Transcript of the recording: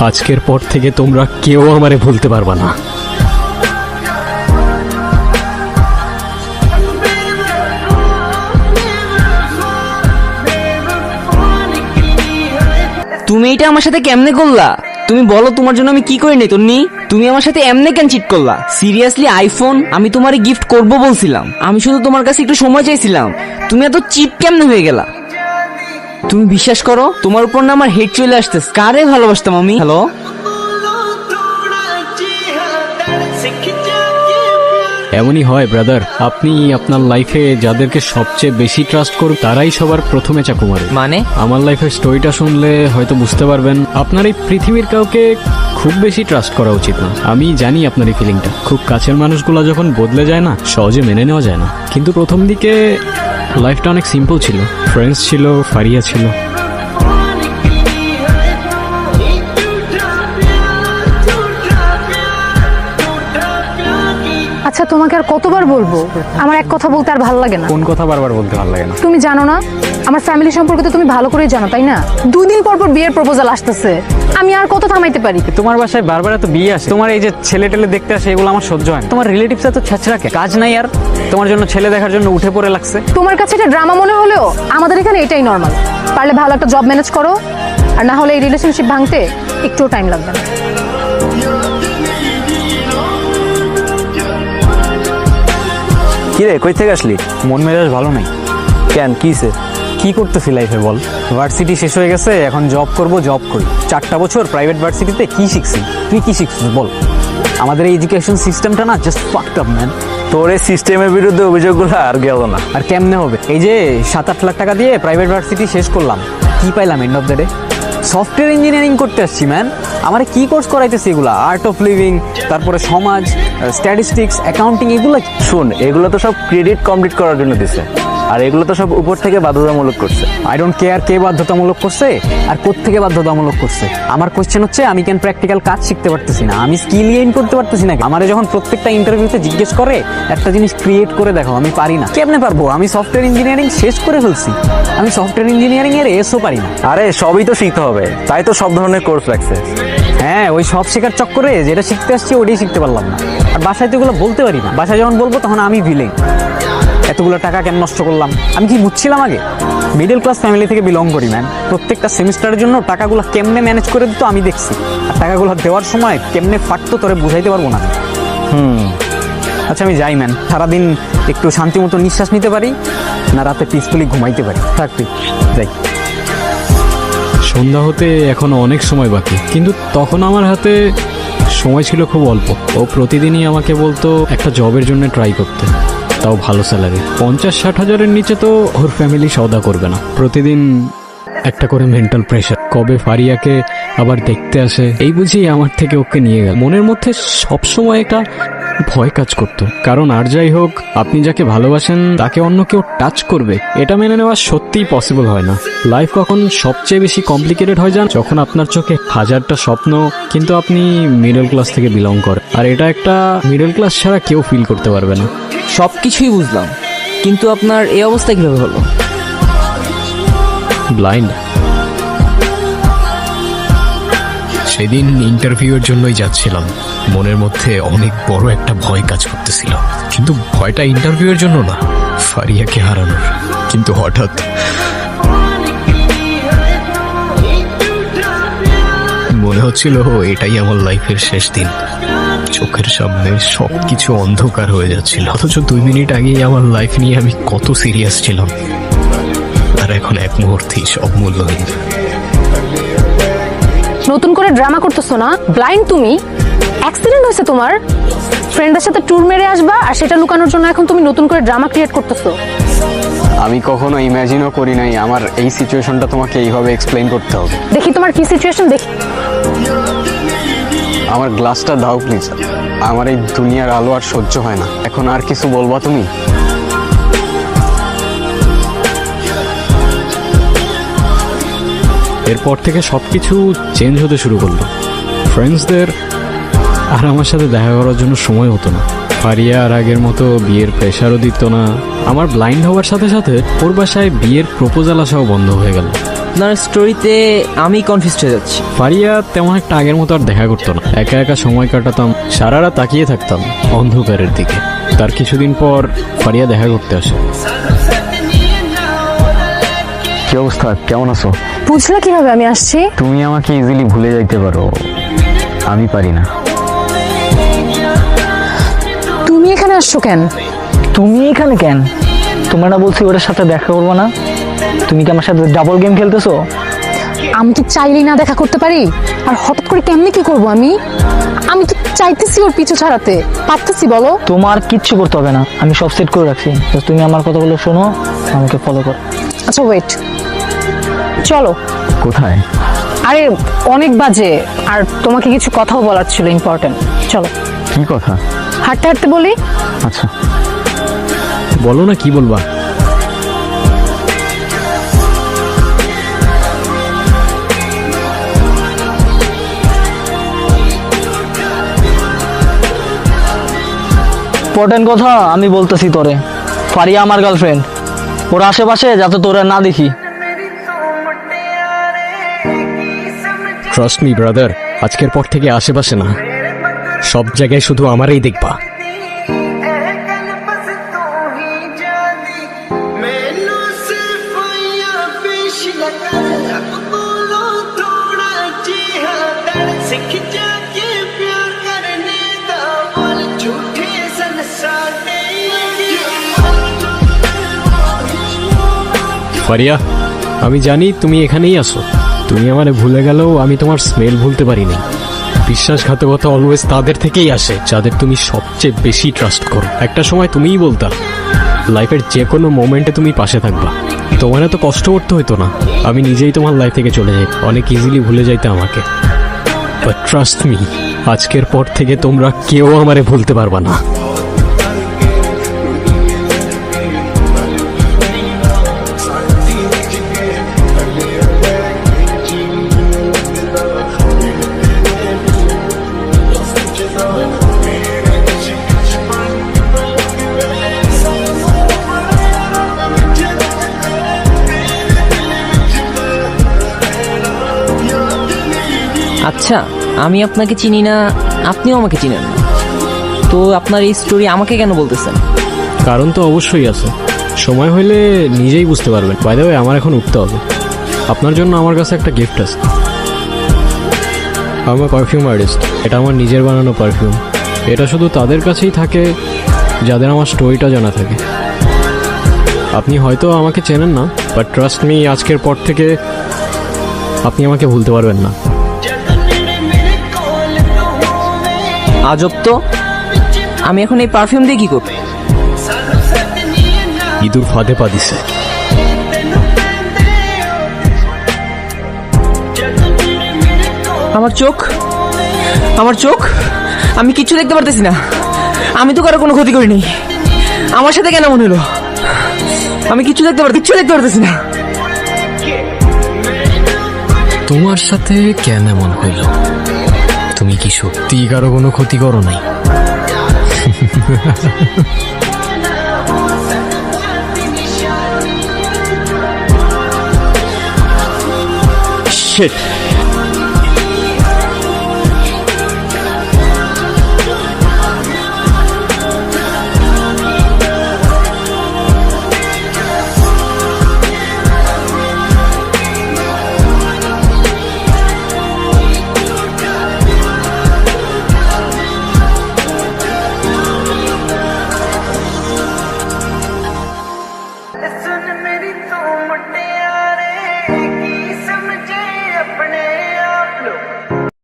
আজকের পর থেকে তোমরা কেউ আমারে ভুলতে পারবা না। তুমি এটা আমার সাথে কেমনে করলা? তুমি বলো তোমার জন্য আমি কি করি নাই তন্নি? তুমি আমার সাথে এমনে কেন চিট করলা? সিরিয়াসলি আইফোন আমি তোমারে গিফট করব বলছিলাম, আমি শুধু তোমার কাছে একটু সময় চাইছিলাম, তুমি এত চিপ কেমনে হয়ে গেলা? তুমি বিশ্বাস করো তোমার উপর না আমার হেড চলে আসতেছে। কারে ভালোবাসতাম আমি? হ্যালো, এমনই হয় ব্রাদার, আপনি আপনার লাইফে যাদেরকে সবচেয়ে বেশি ট্রাস্ট করুন তারাই সবার প্রথমে চাকু মারে। মানে আমার লাইফের স্টোরিটা শুনলে হয়তো বুঝতে পারবেন আপনার এই পৃথিবীর কাউকে খুব বেশি ট্রাস্ট করা উচিত না। আমি জানি আপনার এই ফিলিংটা, খুব কাছের মানুষগুলো যখন বদলে যায় না সহজে মেনে নেওয়া যায় না। কিন্তু প্রথম দিকে লাইফটা অনেক সিম্পল ছিল, ফ্রেন্ডস ছিল, ফারিয়া ছিল। আচ্ছা তোমাকে আর কতবার বলবো, আমার এক কথা বলতে আর ভালো লাগে না। কোন কথা বারবার বলতে ভালো লাগে না? তুমি জানো না আমার ফ্যামিলি সম্পর্কে তো তুমি ভালো করেই জানো, তাই না? 2 দিন পর পর বিয়ের প্রপোজাল আসতেছে, আমি আর কত থামাইতে পারি? তোমার বাসায় বারবার এত বিয়ে আসে, তোমার এই যে ছেলে টেলে দেখতে আসে এগুলো আমার সহ্য হয় না। তোমার রিলেটিভস এত ছ্যাচড়াকে কাজ নাই আর তোমার জন্য ছেলে দেখার জন্য উঠে পড়ে লাগছে। তোমার কাছে এটা ড্রামা মনে হলেও আমাদের এখানে এটাই নর্মাল। পারলে ভালো একটা জব ম্যানেজ করো, আর না হলে এই রিলেশনশিপ ভাঙতে একটুও টাইম লাগবে না। কি রে, কই থেকে আসলি? মন মেজাজ ভালো নেই। কেন, কিসে? কি করতেছি লাইফে বল? ভার্সিটি শেষ হয়ে গেছে, এখন জব করব, জব করি। 4টা বছর প্রাইভেট ভার্সিটিতে কি শিখছি? তুই কি শিখছিস বল? আমাদের এই এডুকেশন সিস্টেমটা না জাস্ট ফাকড আপ ম্যান। তোর এই সিস্টেমের বিরুদ্ধে অভিযোগগুলো আর গেল না। আর কেমনে হবে? এই যে 7-8 লাখ টাকা দিয়ে প্রাইভেট ভার্সিটি শেষ করলাম, কি পাইলাম end of the day? Software engineering করতে আসছি ম্যান। আমার কি কোর্স করাইতেছি এগুলা? আর্ট অফ লিভিং, তারপরে সমাজ, স্ট্যাটিস্টিক্স, অ্যাকাউন্টিং, এগুলা শুন, এগুলো তো সব ক্রেডিট কমপ্লিট করার জন্য দিছে, আর এগুলো তো সব উপর থেকে বাধ্যতামূলক করছে। আই ডোন্ট কেয়ার কে বাধ্যতামূলক করছে আর কোত্থেকে বাধ্যতামূলক করছে। আমার কোশ্চেন হচ্ছে আমি কেন প্র্যাকটিক্যাল কাজ শিখতে পারতেছি না? আমি স্কিল গেইন করতে পারতেছি না? আমারে যখন প্রত্যেকটা ইন্টারভিউতে জিজ্ঞেস করে একটা জিনিস ক্রিয়েট করে দেখো, আমি পারি না। কেমনে পারবো? আমি সফটওয়্যার ইঞ্জিনিয়ারিং শেষ করে ফেলছি, আমি সফটওয়্যার ইঞ্জিনিয়ারিং এর এসও পারি না। আরে সবই তো শিখতে হবে, তাই তো সব ধরনের কোর্স রাখছে। হ্যাঁ, ওই সব শেখার চক্করে যেটা শিখতে আসছি ওটাই শিখতে পারলাম না। আর বাসায় তো এগুলো বলতে পারি না। বাসায় যখন বলবো তখন আমি ভিলেন। এতগুলো টাকা কেন নষ্ট করলাম? আমি কি বুঝছিলাম আগে? মিডল ক্লাস ফ্যামিলি থেকে বিলং করি ম্যান। প্রত্যেকটা সেমিস্টারের জন্য টাকাগুলো কেমনে ম্যানেজ করে দিত আমি দেখছি, আর টাকাগুলো দেওয়ার সময় কেমনে ফাটতো তোরে বুঝাইতে পারবো না। আচ্ছা আমি যাই ম্যান, সারাদিন একটু শান্তি মতো নিঃশ্বাস নিতে পারি না, রাতে পিসফুলি ঘুমাইতে পারি। থাকবি, যাই। সন্ধ্যা হতে এখনো অনেক সময় বাকি, কিন্তু তখন আমার হাতে সময় ছিল খুব অল্প। ও প্রতিদিনই আমাকে বলতো একটা জবের জন্য ট্রাই করতে, তাও ভালো স্যালারি। 50-60 হাজারের নিচে তো ওর ফ্যামিলি সওদা করবে না। প্রতিদিন একটা করে মেন্টাল প্রেশার, কবে ফারিয়াকে আবার দেখতে আসে এই বুঝি আমার থেকে ওকে নিয়ে গেল। মনের মধ্যে সবসময় একটা ভয় কাজ করতো, কারণ আর যাই হোক আপনি যাকে ভালোবাসেন তাকে অন্য কেউ টাচ করবে এটা মেনে নেওয়া সত্যিই পসিবল হয় না। লাইফ কখন সবচেয়ে বেশি কমপ্লিকেটেড হয়ে যান? যখন আপনার চোখে হাজারটা স্বপ্ন, কিন্তু আপনি মিডল ক্লাস থেকে বিলং করেন, আর এটা একটা মিডল ক্লাস ছাড়া কেউ ফিল করতে পারবে না। সবকিছুই বুঝলাম, কিন্তু আপনার এই অবস্থা কিভাবে হলো? ব্লাইন্ড। সেদিন ইন্টারভিউয়ের জন্যই যাচ্ছিলাম, মনের মধ্যে অনেক বড় একটা ভয় কাজ করতেছিল, কিন্তু ভয়টা ইন্টারভিউয়ের জন্য না, ফারিয়াকে হারানোর। কিন্তু হঠাৎ মনে হচ্ছিল এটাই আমার লাইফের শেষ দিন। চোখের সামনে সবকিছু অন্ধকার হয়ে যাচ্ছিল, অথচ 2 মিনিট আগেই আমার লাইফ নিয়ে আমি কত সিরিয়াস ছিলাম, আর এখন এক মুহূর্তেই সব মূল্যহীন। নতুন করে ড্রামা করতেছো না? ব্লাইন্ড তুমি? অ্যাক্সিডেন্ট হয়েছে তোমার, ফ্রেন্ডের সাথে ট্যুর মেরে আসবা, আর সেটা লুকানোর জন্য এখন তুমি নতুন করে ড্রামা ক্রিয়েট করতেছো। আমি কখনো ইমাজিনও করি নাই আমার এই সিচুয়েশনটা তোমাকে এইভাবে এক্সপ্লেইন করতে হবে। দেখি তোমার কি সিচুয়েশন, দেখি। আমার গ্লাসটা দাও প্লিজ, আমার এই দুনিয়ার আলো আর সহ্য হয় না। এখন আর কিছু বলবা তুমি? এরপর থেকে সবকিছু চেঞ্জ হতে শুরু করলো। ফ্রেন্ডসদের আর আমার সাথে দেখা করার জন্য সময় হতো না। ফারিয়া আর আগের মতো বিয়ের প্রেশারও দিত না। আমার ব্লাইন্ড হওয়ার সাথে সাথে ওর বাসায় বিয়ের প্রপোজাল আসাও বন্ধ হয়ে গেল। আপনার স্টোরিতে আমি কনফিউজ হয়ে যাচ্ছি। ফারিয়া তেমন একটা আগের মতো আর দেখা করতো না। একা একা সময় কাটাতাম, সারা রাত তাকিয়ে থাকতাম অন্ধকারের দিকে। তার কিছুদিন পর ফারিয়া দেখা করতে আসে। কি অবস্থা, কেমন আছো? বুঝলা কিভাবে আমি আসছি? তুমি আমাকে ইজিলি ভুলে যাইতে পারো, আমি পারি না। তুমি এখানে আসছো কেন? তুমি এখানে কেন? তোমরা না বলছি ওটার সাথে দেখা করবো না? তুমি কি আমার সাথে ডাবল গেম খেলতেছো? আমি কি চাইলেই না দেখা করতে পারি? আর হঠাৎ করে কেমনে কি করব আমি? আমি তো চাইতেছি ওর পিছু ছাড়াতে, পারতেছি বলো? তোমার কিচ্ছু করতে হবে না, আমি সব সেট করে রাখছি। তো তুমি আমার কথাগুলো শোনো, আমাকে ফলো করো। আচ্ছা ওয়েট, চলো। কোথায়? আরে অনেক বাজে, আর তোমাকে কিছু কথাও বলার ছিল ইম্পর্টেন্ট। চলো কি কথা? হাঁটতে হাঁটতে বলি। আচ্ছা বলো না, কি বলবা? ইম্পর্টেন্ট কথা আমি বলতেছি তোরে। ফারিয়া আমার গার্লফ্রেন্ড, ওর আশেপাশে যাতে তোরা না দেখি। ট্রাস্ট মি ব্রাদার, আজকের পর থেকে আশেপাশে না, সব জায়গায় শুধু আমারই দেখবা। ফারিয়া, আমি জানি তুমি এখানেই আসো। তুমি আমারে ভুলে গেলেও আমি তোমার স্মেল ভুলতে পারিনি। বিশ্বাসঘাতকতা অলওয়েজ তাদের থেকেই আসে যাদের তুমি সবচেয়ে বেশি ট্রাস্ট করো। একটা সময় তুমিই বলতা লাইফের যে কোনো মোমেন্টে তুমি পাশে থাকবা। তোমার এত কষ্ট করতে হতো না, আমি নিজেই তোমার লাইফ থেকে চলে যাই, অনেক ইজিলি ভুলে যাইতে আমাকে। বাট ট্রাস্ট মি, আজকের পর থেকে তোমরা কেউ আমারে ভুলতে পারবা না। আচ্ছা, আমি আপনাকে চিনি না, আপনিও আমাকে চিনেন না, তো আপনার এই স্টোরি আমাকে কেন বলতেছেন? কারণ তো অবশ্যই আছে, সময় হলে নিজেই বুঝতে পারবেন। বাই দ্য ওয়ে, আমার এখন উঠতে হবে। আপনার জন্য আমার কাছে একটা গিফট আছে। আমার পারফিউম আর্টিস্ট, এটা আমার নিজের বানানো পারফিউম। এটা শুধু তাদের কাছেই থাকে যাদের আমার স্টোরিটা জানা থাকে। আপনি হয়তো আমাকে চেনেন না, বাট ট্রাস্ট মি, আজকের পর থেকে আপনি আমাকে ভুলতে পারবেন না। আজব তো, আমি এখন এই পারফিউম দিয়ে কি করব? ইঁদুর ফাঁদে পা দিছে। আমার চোখ, আমার চোখ, আমি কিচ্ছু দেখতে পারতেছি না। আমি তো কারো কোনো ক্ষতি করিনি, আমার সাথে কেন মনে হলো? আমি কিচ্ছু দেখতে পারতেছি না। তোমার সাথে কেন এমন হইল? তুমি কি সত্যি কারো কোনো ক্ষতি করো নাই? শিট।